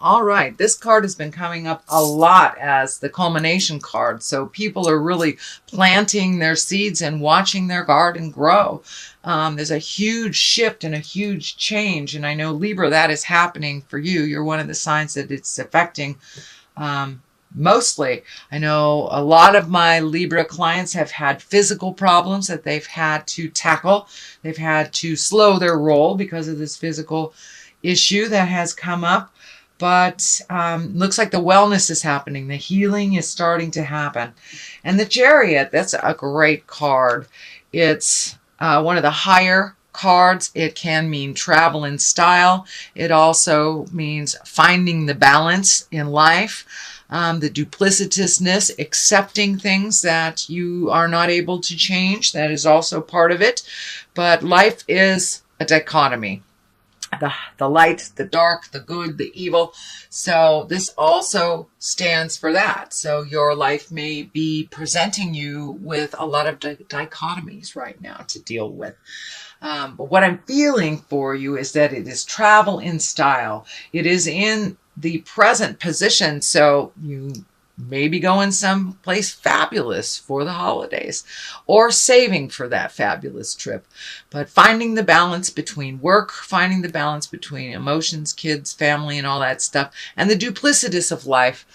All right, this card has been coming up a lot as the culmination card. So people are really planting their seeds and watching their garden grow. There's a huge shift and a huge change. And I know, Libra, that is happening for you. You're one of the signs that it's affecting mostly. I know a lot of my Libra clients have had physical problems that they've had to tackle. They've had to slow their roll because of this physical issue that has come up. But looks like the wellness is happening. The healing is starting to happen. And the Chariot, that's a great card. It's one of the higher cards. It can mean travel in style. It also means finding the balance in life. The duplicitousness, accepting things that you are not able to change. That is also part of it. But life is a dichotomy. The light, the dark, the good, the evil. So this also stands for that. So your life may be presenting you with a lot of dichotomies right now to deal with. But what I'm feeling for you is that it is travel in style. It is in the present position. So you maybe going someplace fabulous for the holidays or saving for that fabulous trip. But finding the balance between work, finding the balance between emotions, kids, family, and all that stuff, and the duplicitous of life,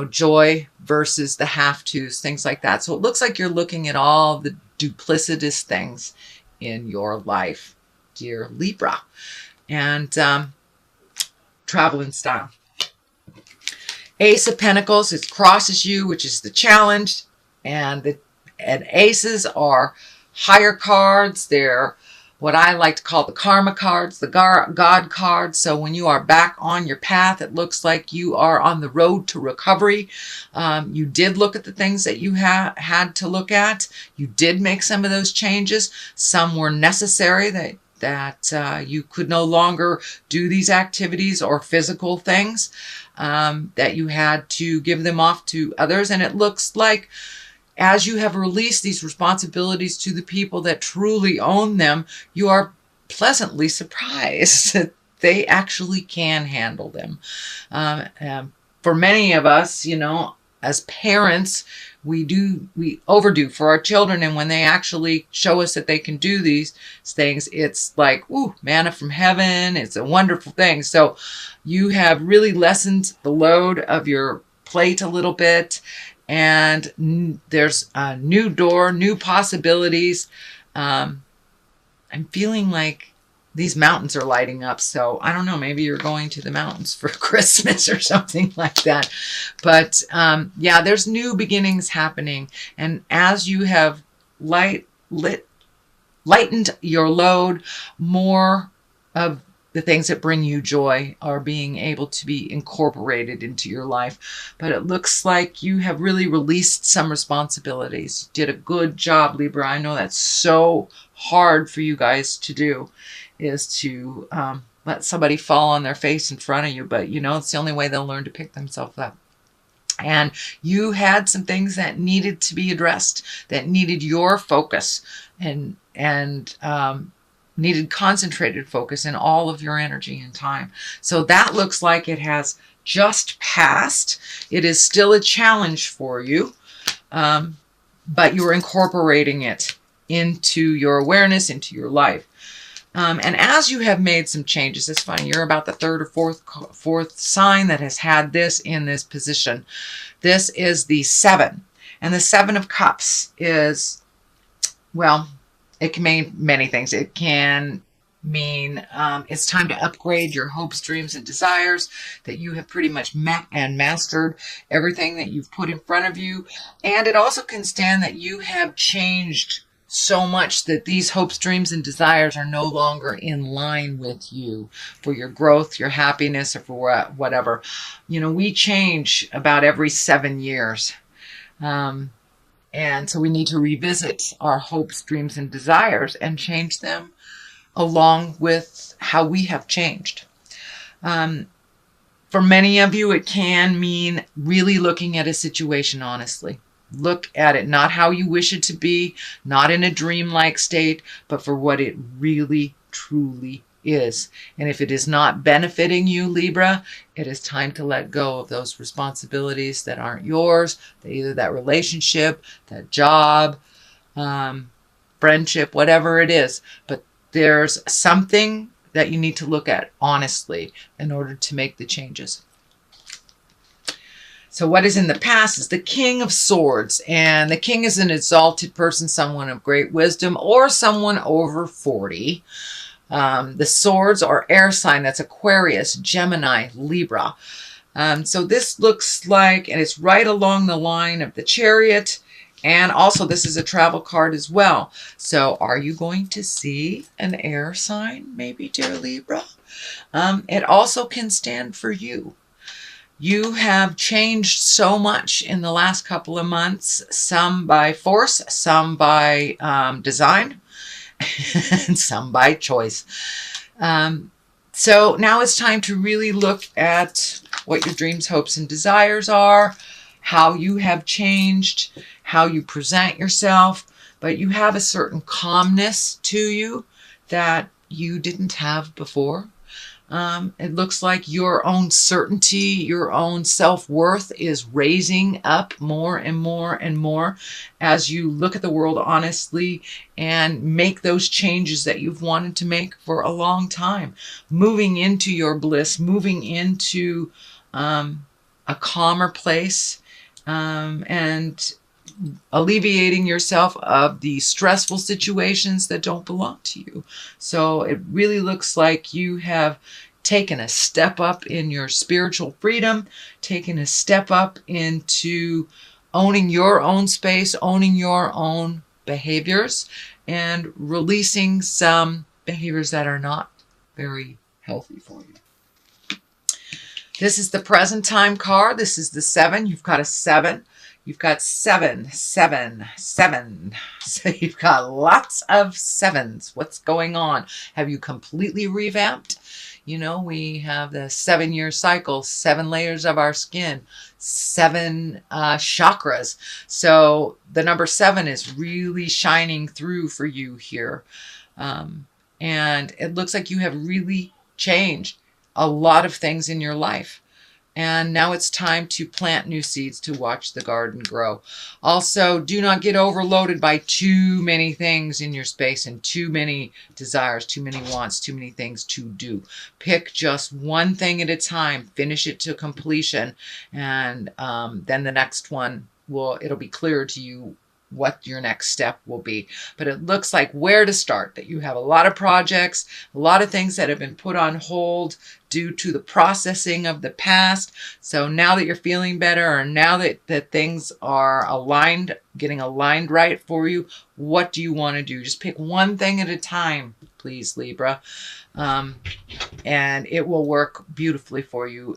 joy versus the have-tos, things like that. So it looks like you're looking at all the duplicitous things in your life, dear Libra. And travel in style. Ace of Pentacles, it crosses you, which is the challenge. And aces are higher cards. They're what I like to call the karma cards, the God cards. So when you are back on your path, it looks like you are on the road to recovery. You did look at the things that you had to look at. You did make some of those changes. Some were necessary that you could no longer do these activities or physical things, that you had to give them off to others. And it looks like as you have released these responsibilities to the people that truly own them, you are pleasantly surprised that they actually can handle them. For many of us, as parents, we overdo for our children. And when they actually show us that they can do these things, it's like, ooh, manna from heaven. It's a wonderful thing. So you have really lessened the load of your plate a little bit. And there's a new door, new possibilities. I'm feeling like these mountains are lighting up. So I don't know, maybe you're going to the mountains for Christmas or something like that. But yeah, there's new beginnings happening. And as you have lightened your load, more of the things that bring you joy are being able to be incorporated into your life. But it looks like you have really released some responsibilities. You did a good job, Libra. I know that's so hard for you guys to do, is to let somebody fall on their face in front of you. But, it's the only way they'll learn to pick themselves up. And you had some things that needed to be addressed, that needed your focus and needed concentrated focus in all of your energy and time. So that looks like it has just passed. It is still a challenge for you, but you're incorporating it into your awareness, into your life. And as you have made some changes, it's funny, you're about the third or fourth sign that has had this in this position. This is the 7. And the 7 of Cups is, well, it can mean many things. It can mean it's time to upgrade your hopes, dreams, and desires, that you have pretty much met and mastered everything that you've put in front of you. And it also can stand that you have changed so much that these hopes, dreams, and desires are no longer in line with you for your growth, your happiness, or for whatever. We change about every 7 years. And so we need to revisit our hopes, dreams, and desires and change them along with how we have changed. For many of you, it can mean really looking at a situation honestly. Look at it, not how you wish it to be, not in a dreamlike state, but for what it really, truly is. And if it is not benefiting you, Libra, it is time to let go of those responsibilities that aren't yours, either that relationship, that job, friendship, whatever it is. But there's something that you need to look at honestly in order to make the changes. So what is in the past is the King of Swords. And the king is an exalted person, someone of great wisdom, or someone over 40. The swords are air sign. That's Aquarius, Gemini, Libra. So this looks like, and it's right along the line of the Chariot. And also this is a travel card as well. So are you going to see an air sign, maybe, dear Libra? It also can stand for you. You have changed so much in the last couple of months, some by force, some by design, and some by choice. So now it's time to really look at what your dreams, hopes, and desires are, how you have changed, how you present yourself, but you have a certain calmness to you that you didn't have before. It looks like your own certainty, your own self-worth is raising up more and more and more as you look at the world honestly and make those changes that you've wanted to make for a long time. Moving into your bliss, moving into a calmer place, and alleviating yourself of the stressful situations that don't belong to you. So it really looks like you have taken a step up in your spiritual freedom, taken a step up into owning your own space, owning your own behaviors, and releasing some behaviors that are not very healthy for you. This is the present time card. This is the 7. You've got a 7. You've got 7, 7, 7. So you've got lots of 7s. What's going on? Have you completely revamped? You know, we have the 7-year cycle, 7 layers of our skin, 7 chakras. So the number 7 is really shining through for you here. And it looks like you have really changed a lot of things in your life. And now it's time to plant new seeds to watch the garden grow. Also, do not get overloaded by too many things in your space and too many desires, too many wants, too many things to do. Pick just one thing at a time, finish it to completion, and then the next one it'll be clear to you what your next step will be. But it looks like where to start, that you have a lot of projects, a lot of things that have been put on hold due to the processing of the past. So now that you're feeling better, or now that things are aligned, getting aligned right for you, what do you want to do? Just pick one thing at a time, please, Libra. And it will work beautifully for you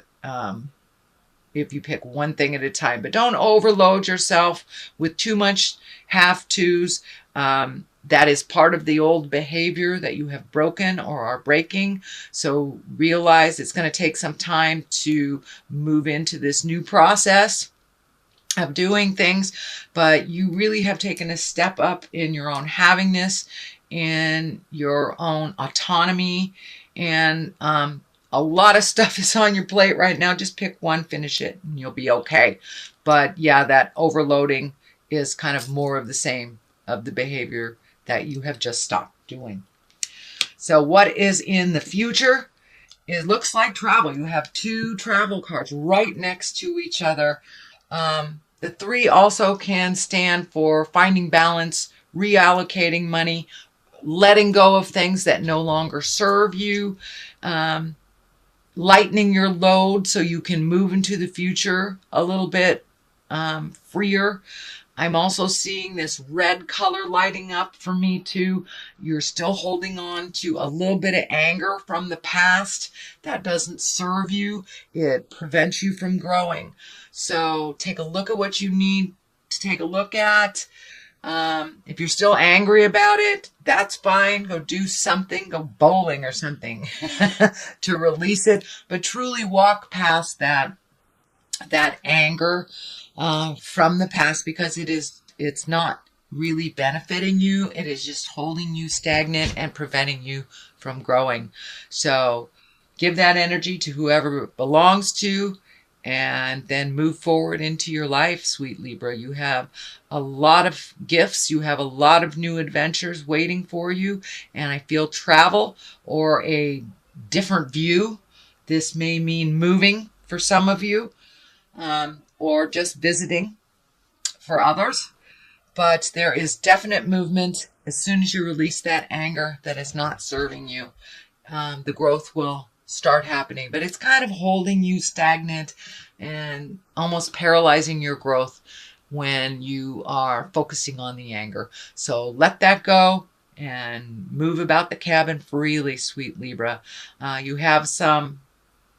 if you pick one thing at a time. But don't overload yourself with too much have-tos. That is part of the old behavior that you have broken or are breaking. So realize it's going to take some time to move into this new process of doing things, but you really have taken a step up in your own havingness, in your own autonomy, and a lot of stuff is on your plate right now. Just pick one, finish it, and you'll be okay. But yeah, that overloading is kind of more of the same of the behavior that you have just stopped doing. So what is in the future? It looks like travel. You have 2 travel cards right next to each other. The 3 also can stand for finding balance, reallocating money, letting go of things that no longer serve you, lightening your load so you can move into the future a little bit freer. I'm also seeing this red color lighting up for me too. You're still holding on to a little bit of anger from the past that doesn't serve you. It prevents you from growing. So take a look at what you need to take a look at. If you're still angry about it, that's fine. Go do something, go bowling or something to release it. But truly walk past that anger from the past, because it's not really benefiting you. It is just holding you stagnant and preventing you from growing. So give that energy to whoever it belongs to, and then move forward into your life, sweet Libra. You have a lot of gifts. You have a lot of new adventures waiting for you. And I feel travel or a different view. This may mean moving for some of you, or just visiting for others. But there is definite movement. As soon as you release that anger that is not serving you, the growth will start happening. But it's kind of holding you stagnant and almost paralyzing your growth when you are focusing on the anger. So let that go and move about the cabin freely, sweet Libra. You have some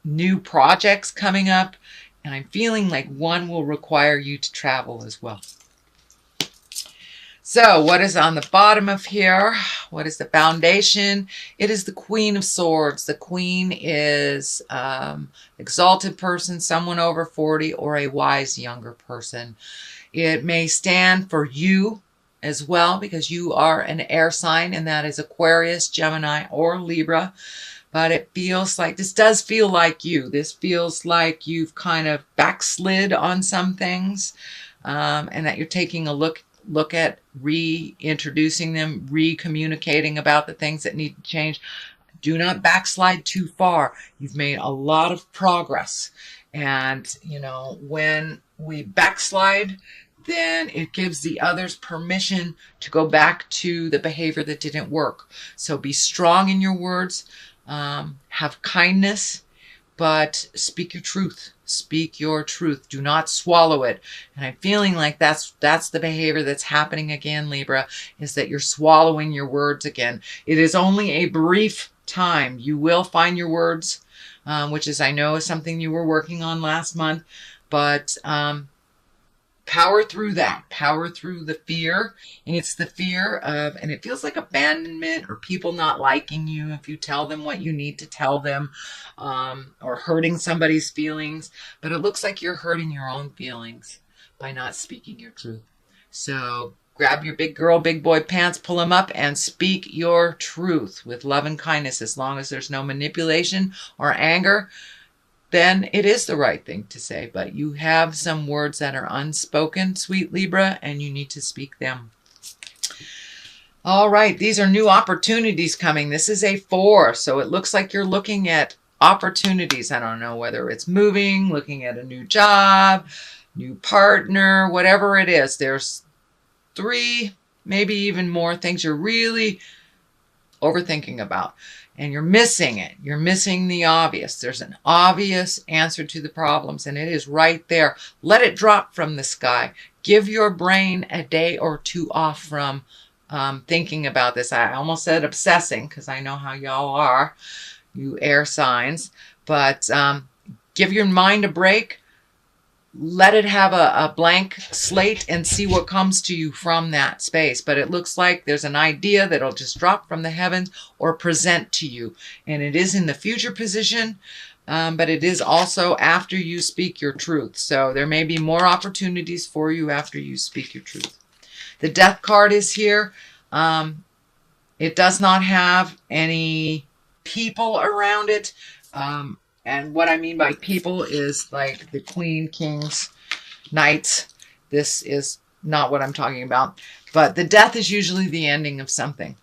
new projects coming up, and I'm feeling like one will require you to travel as well. So what is on the bottom of here? What is the foundation? It is the Queen of Swords. The Queen is exalted person, someone over 40, or a wise younger person. It may stand for you as well, because you are an air sign, and that is Aquarius, Gemini, or Libra. But it feels like, this does feel like you. This feels like you've kind of backslid on some things, and that you're taking a look at reintroducing them, re-communicating about the things that need to change. Do not backslide too far. You've made a lot of progress. And, you know, when we backslide, then it gives the others permission to go back to the behavior that didn't work. So be strong in your words, have kindness, but speak your truth. Speak your truth. Do not swallow it. And I'm feeling like that's the behavior that's happening again, Libra, is that you're swallowing your words again. It is only a brief time. You will find your words, which is, I know, is something you were working on last month, but power through that. Power through the fear. And it's the fear of, and it feels like abandonment or people not liking you if you tell them what you need to tell them, or hurting somebody's feelings. But it looks like you're hurting your own feelings by not speaking your truth. So grab your big girl, big boy pants, pull them up, and speak your truth with love and kindness. As long as there's no manipulation or anger, then it is the right thing to say. But you have some words that are unspoken, sweet Libra, and you need to speak them. All right, these are new opportunities coming. This is a 4, so it looks like you're looking at opportunities. I don't know whether it's moving, looking at a new job, new partner, whatever it is. There's 3, maybe even more things you're really overthinking about. And you're missing it. You're missing the obvious. There's an obvious answer to the problems, and it is right there. Let it drop from the sky. Give your brain a day or 2 off from thinking about this. I almost said obsessing, because I know how y'all are, you air signs. But give your mind a break. Let it have a blank slate and see what comes to you from that space. But it looks like there's an idea that'll just drop from the heavens or present to you. And it is in the future position, but it is also after you speak your truth. So there may be more opportunities for you after you speak your truth. The Death card is here. It does not have any people around it. And what I mean by people is like the Queen, Kings, Knights. This is not what I'm talking about. But the death is usually the ending of something.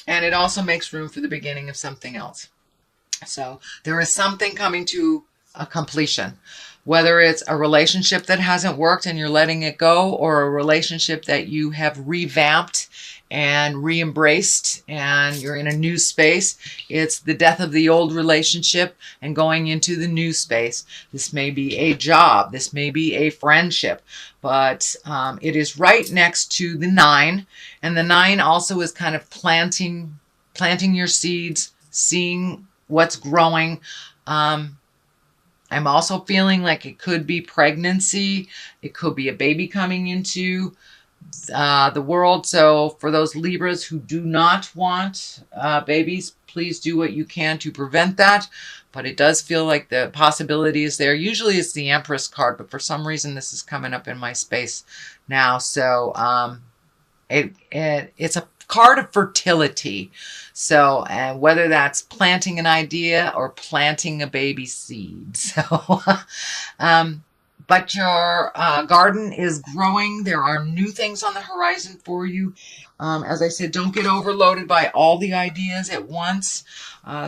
And it also makes room for the beginning of something else. So there is something coming to a completion. Whether it's a relationship that hasn't worked and you're letting it go, or a relationship that you have revamped and re-embraced and you're in a new space. It's the death of the old relationship and going into the new space. This may be a job. This may be a friendship. But it is right next to the 9. And the 9 also is kind of planting your seeds, seeing what's growing. I'm also feeling like it could be pregnancy. It could be a baby coming into the world. So for those Libras who do not want babies, please do what you can to prevent that. But it does feel like the possibility is there. Usually it's the Empress card, but for some reason this is coming up in my space now. So it's a card of fertility. So whether that's planting an idea or planting a baby seed. So, but your garden is growing. There are new things on the horizon for you. As I said, don't get overloaded by all the ideas at once.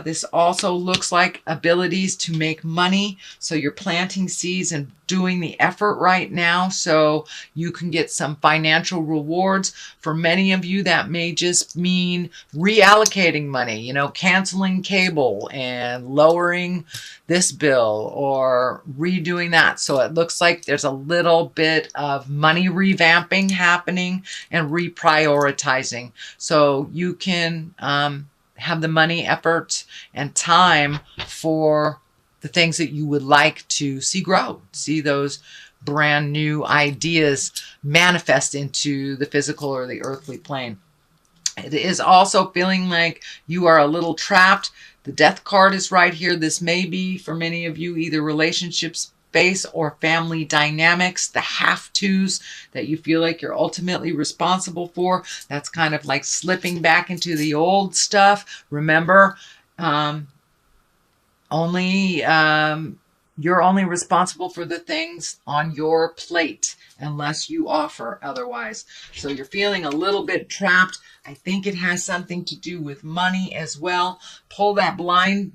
This also looks like abilities to make money. So you're planting seeds and doing the effort right now so you can get some financial rewards. For many of you, that may just mean reallocating money, you know, canceling cable and lowering this bill or redoing that. So it looks like there's a little bit of money revamping happening and reprioritizing. So you can have the money, effort, and time for the things that you would like to see grow, see those brand new ideas manifest into the physical or the earthly plane. It is also feeling like you are a little trapped. The death card is right here. This may be for many of you either relationships space or family dynamics, the have-tos that you feel like you're ultimately responsible for. That's kind of like slipping back into the old stuff. Remember, you're only responsible for the things on your plate unless you offer otherwise. So you're feeling a little bit trapped. I think it has something to do with money as well. Pull that blindfold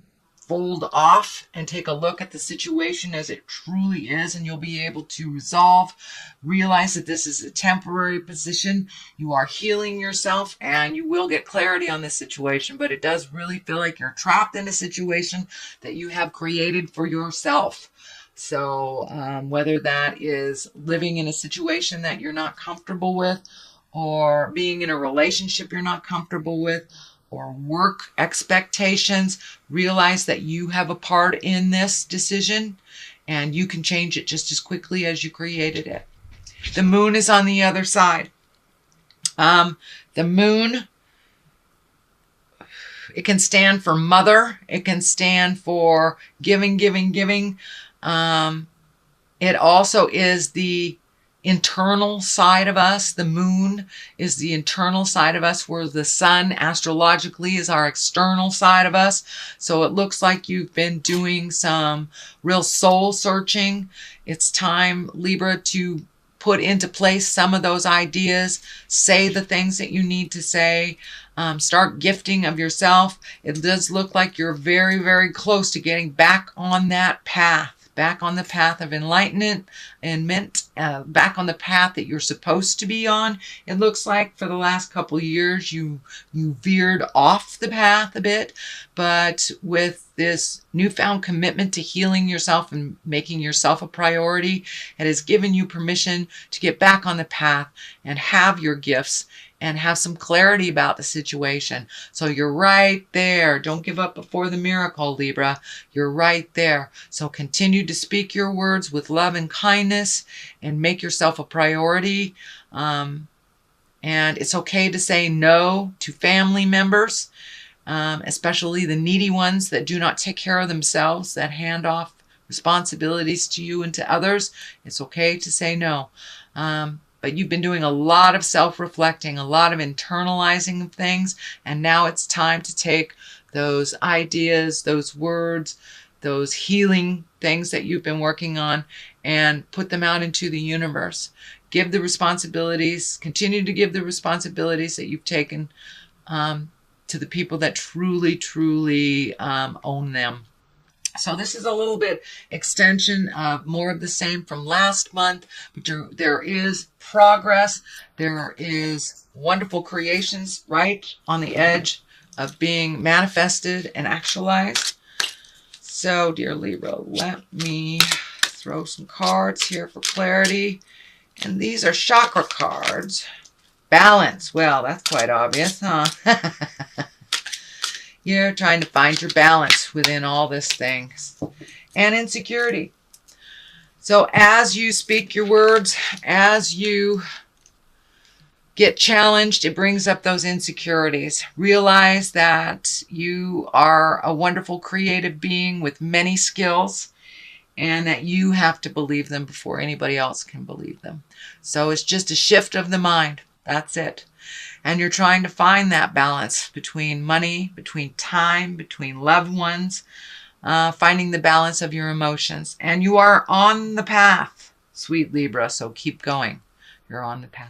off and take a look at the situation as it truly is, and you'll be able to resolve. Realize that this is a temporary position. You are healing yourself and you will get clarity on this situation, but it does really feel like you're trapped in a situation that you have created for yourself. So whether that is living in a situation that you're not comfortable with, or being in a relationship you're not comfortable with, or work expectations, realize that you have a part in this decision and you can change it just as quickly as you created it. The moon is on the other side. The moon, it can stand for mother. It can stand for giving, giving, giving. It also is the internal side of us. The moon is the internal side of us, where the sun astrologically is our external side of us. So it looks like you've been doing some real soul searching. It's time, Libra, to put into place some of those ideas, say the things that you need to say, start gifting of yourself. It does look like you're very, very close to getting back on that path. Back on the path of enlightenment and back on the path that you're supposed to be on. It looks like for the last couple of years you veered off the path a bit, but with this newfound commitment to healing yourself and making yourself a priority, it has given you permission to get back on the path and have your gifts and have some clarity about the situation. So you're right there. Don't give up before the miracle, Libra. You're right there. So continue to speak your words with love and kindness and make yourself a priority. And it's okay to say no to family members, especially the needy ones that do not take care of themselves, that hand off responsibilities to you and to others. It's okay to say no. But you've been doing a lot of self-reflecting, a lot of internalizing of things, and now it's time to take those ideas, those words, those healing things that you've been working on and put them out into the universe. Give the responsibilities, continue to give the responsibilities that you've taken to the people that truly, truly own them. So this is a little bit extension of more of the same from last month, but there is progress. There is wonderful creations right on the edge of being manifested and actualized. So, dear Libra, let me throw some cards here for clarity. And these are chakra cards. Balance. Well, that's quite obvious, huh? You're trying to find your balance within all this things. And insecurity. So as you speak your words, as you get challenged, it brings up those insecurities. Realize that you are a wonderful creative being with many skills, and that you have to believe them before anybody else can believe them. So it's just a shift of the mind. That's it. And you're trying to find that balance between money, between time, between loved ones, finding the balance of your emotions. And you are on the path, sweet Libra, so keep going. You're on the path.